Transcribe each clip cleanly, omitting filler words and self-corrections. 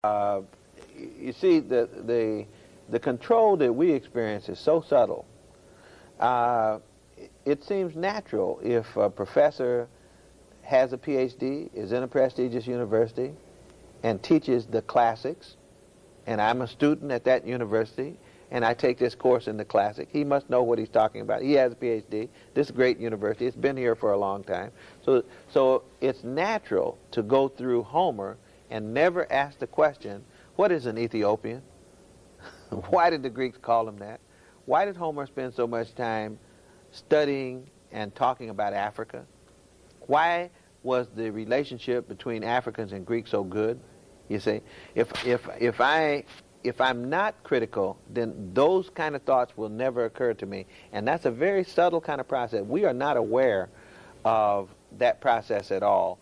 You see, the control that we experience is so subtle. It seems natural if a professor has a PhD, is in a prestigious university, and teaches the classics, and I'm a student at that university, and I take this course in the classic. He must know what he's talking about. He has a PhD. This great university. It's been here for a long time. So it's natural to go through Homer and never ask the question, what is an Ethiopian? Why did the Greeks call him that? Why did Homer spend so much time studying and talking about Africa? Why was the relationship between Africans and Greeks so good? You see, if I'm not critical, then those kind of thoughts will never occur to me, and that's a very subtle kind of process. We are not aware of that process at all,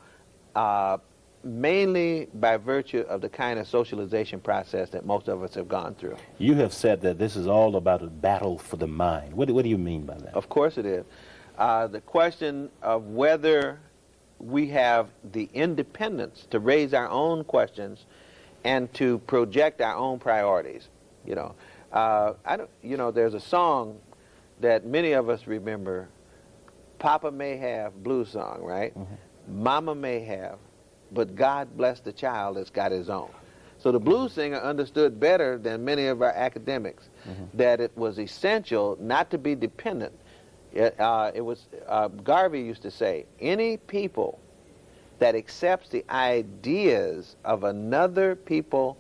mainly by virtue of the kind of socialization process that most of us have gone through. You have said that this is all about a battle for the mind. What do you mean by that? Of course it is. The question of whether we have the independence to raise our own questions and to project our own priorities. There's a song that many of us remember. Papa may have, blues song, right? Mm-hmm. Mama may have, but God bless the child that's got his own. So the blues singer understood better than many of our academics that it was essential not to be dependent. Garvey used to say, any people that accepts the ideas of another people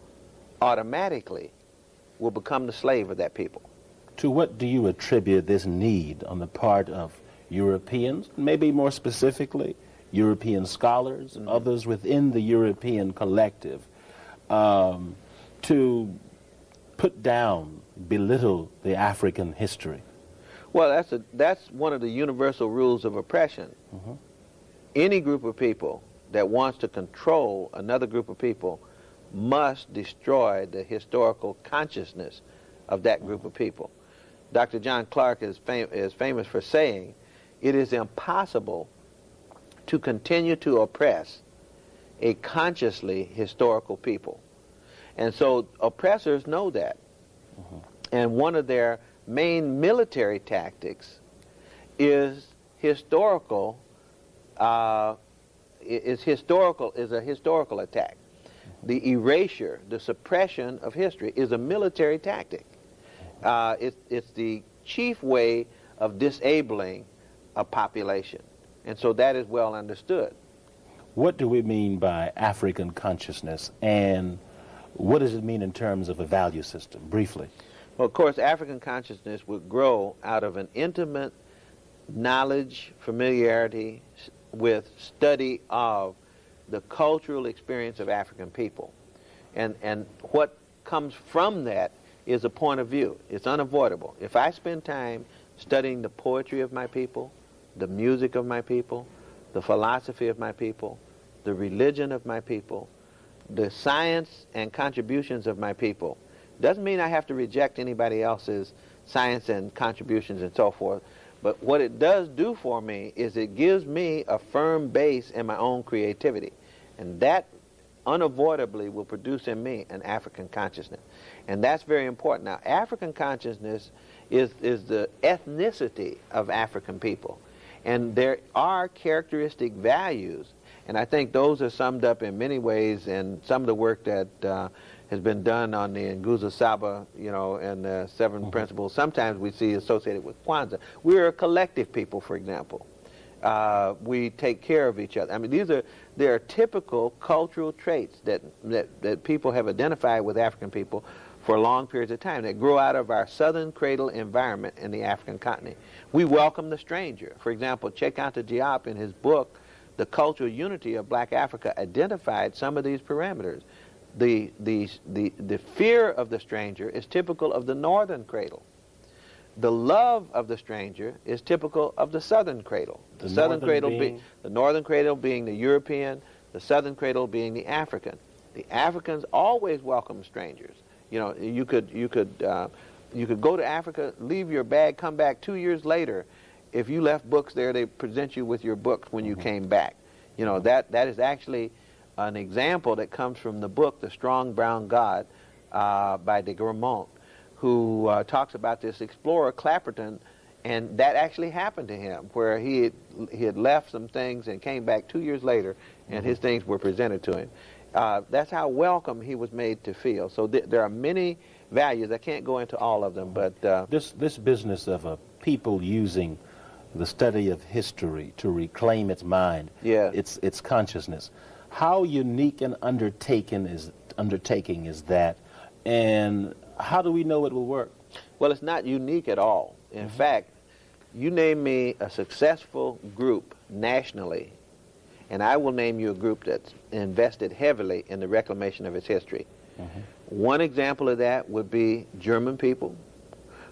automatically will become the slave of that people. To what do you attribute this need on the part of Europeans, maybe more specifically European scholars and others within the European collective, to put down, belittle the African history? Well, that's one of the universal rules of oppression. Mm-hmm. Any group of people that wants to control another group of people must destroy the historical consciousness of that group of people. Dr. John Clark is famous for saying, it is impossible to continue to oppress a consciously historical people. And so oppressors know that. Mm-hmm. And one of their main military tactics is historical is a historical attack. The erasure, the suppression of history is a military tactic. It's the chief way of disabling a population. And so that is well understood. What do we mean by African consciousness, and what does it mean in terms of a value system, briefly? Well, of course, African consciousness would grow out of an intimate knowledge, familiarity with study of the cultural experience of African people. And what comes from that is a point of view. It's unavoidable. If I spend time studying the poetry of my people, the music of my people, the philosophy of my people, the religion of my people, the science and contributions of my people, doesn't mean I have to reject anybody else's science and contributions and so forth. But what it does do for me is it gives me a firm base in my own creativity. And that unavoidably will produce in me an African consciousness. And that's very important. Now, African consciousness is the ethnicity of African people. And there are characteristic values, and I think those are summed up in many ways in some of the work that has been done on the Nguzo Saba, and the seven principles. Sometimes we see associated with Kwanzaa. We're a collective people, for example. We take care of each other. I mean, there are typical cultural traits that people have identified with African people for long periods of time that grow out of our southern cradle environment in the African continent. We welcome the stranger. For example, Cheikh Diop in his book, The Cultural Unity of Black Africa, identified some of these parameters. The fear of the stranger is typical of the northern cradle. The love of the stranger is typical of the southern cradle. The northern cradle being the European, the southern cradle being the African. The Africans always welcome strangers. You could go to Africa, leave your bag, come back 2 years later. If you left books there, they present you with your books when you came back. That is actually an example that comes from the book The Strong Brown God by de Grammont, who talks about this explorer Clapperton, and that actually happened to him, where he had left some things and came back 2 years later, and his things were presented to him. That's how welcome he was made to feel. So there are many values. I can't go into all of them, but this business of people using the study of history to reclaim its mind, its consciousness. How unique an undertaking is that, and how do we know it will work? Well, it's not unique at all. In fact, you name me a successful group nationally, and I will name you a group that's invested heavily in the reclamation of its history. One example of that would be German people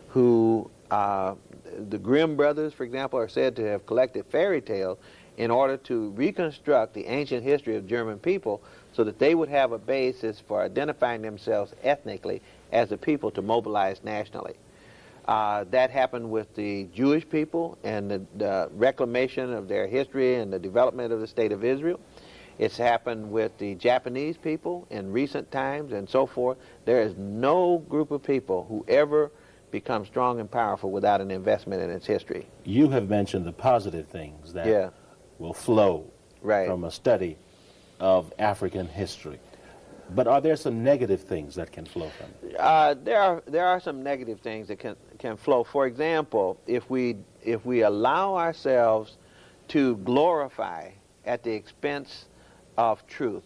who, the Grimm brothers, for example, are said to have collected fairy tales in order to reconstruct the ancient history of German people so that they would have a basis for identifying themselves ethnically as a people to mobilize nationally. That happened with the Jewish people and the reclamation of their history and the development of the state of Israel. It's happened with the Japanese people in recent times and so forth. There is no group of people who ever become strong and powerful without an investment in its history. You have mentioned the positive things that will flow from a study of African history. But are there some negative things that can flow from it? There are some negative things that can flow. For example, if we allow ourselves to glorify at the expense of truth,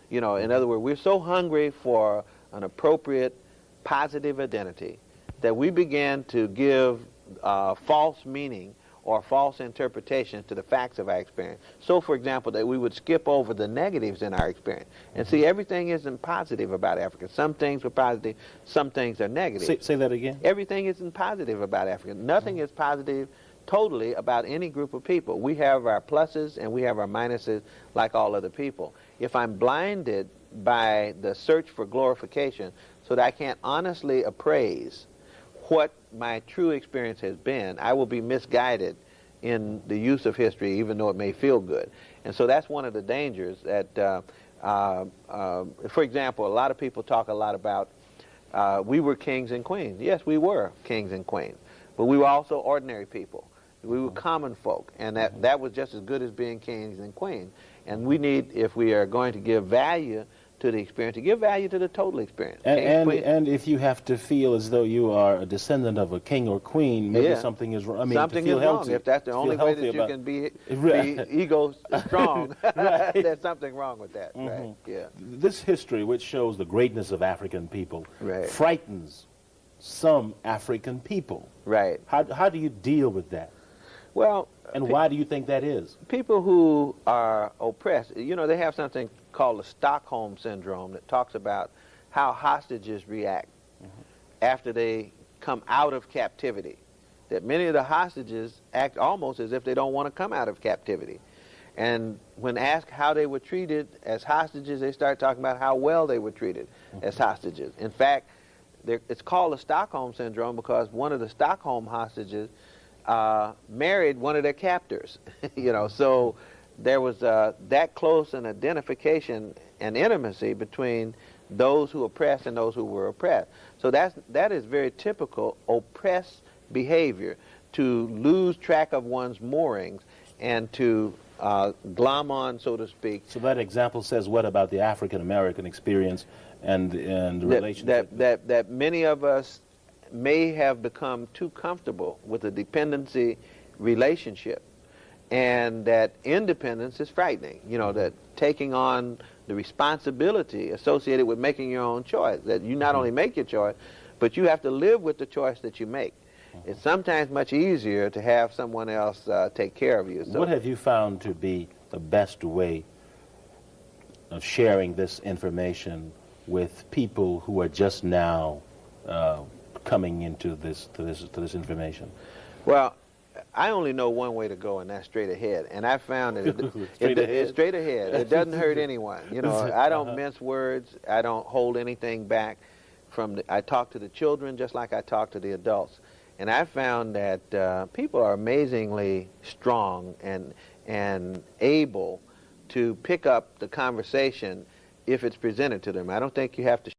in other words, we're so hungry for an appropriate positive identity that we begin to give false meaning or false interpretation to the facts of our experience. So, for example, that we would skip over the negatives in our experience. And see, everything isn't positive about Africa. Some things are positive, some things are negative. Say that again. Everything isn't positive about Africa. Nothing is positive totally about any group of people. We have our pluses and we have our minuses like all other people. If I'm blinded by the search for glorification so that I can't honestly appraise what my true experience has been, I will be misguided in the use of history, even though it may feel good. And so that's one of the dangers that, for example, a lot of people talk a lot about we were kings and queens. Yes, we were kings and queens, but we were also ordinary people. We were common folk, and that was just as good as being kings and queens. And we need, if we are going to give value to the experience, to give value to the total experience. And if you have to feel as though you are a descendant of a king or queen, maybe something is wrong. I mean, something is wrong. If that's the only way that you can be ego strong, there's something wrong with that. Right? Yeah. This history, which shows the greatness of African people, frightens some African people. Right. How do you deal with that? Well, and why do you think that is? People who are oppressed, they have something called the Stockholm Syndrome that talks about how hostages react after they come out of captivity. That many of the hostages act almost as if they don't want to come out of captivity. And when asked how they were treated as hostages, they start talking about how well they were treated as hostages. In fact, it's called the Stockholm Syndrome because one of the Stockholm hostages married one of their captors. So there was that close an identification and intimacy between those who oppressed and those who were oppressed. So that is very typical oppressed behavior, to lose track of one's moorings and to glom on, so to speak. So that example says what about the African American experience and the relationship? That many of us may have become too comfortable with a dependency relationship, and that independence is frightening. That taking on the responsibility associated with making your own choice, that you not only make your choice, but you have to live with the choice that you make. It's sometimes much easier to have someone else take care of you. So, what have you found to be the best way of sharing this information with people who are just now coming into this information? Well, I only know one way to go, and that's straight ahead. And I found that it's straight ahead. It doesn't hurt anyone. I don't mince words. I don't hold anything back. I talk to the children just like I talk to the adults. And I found that people are amazingly strong and able to pick up the conversation if it's presented to them. I don't think you have to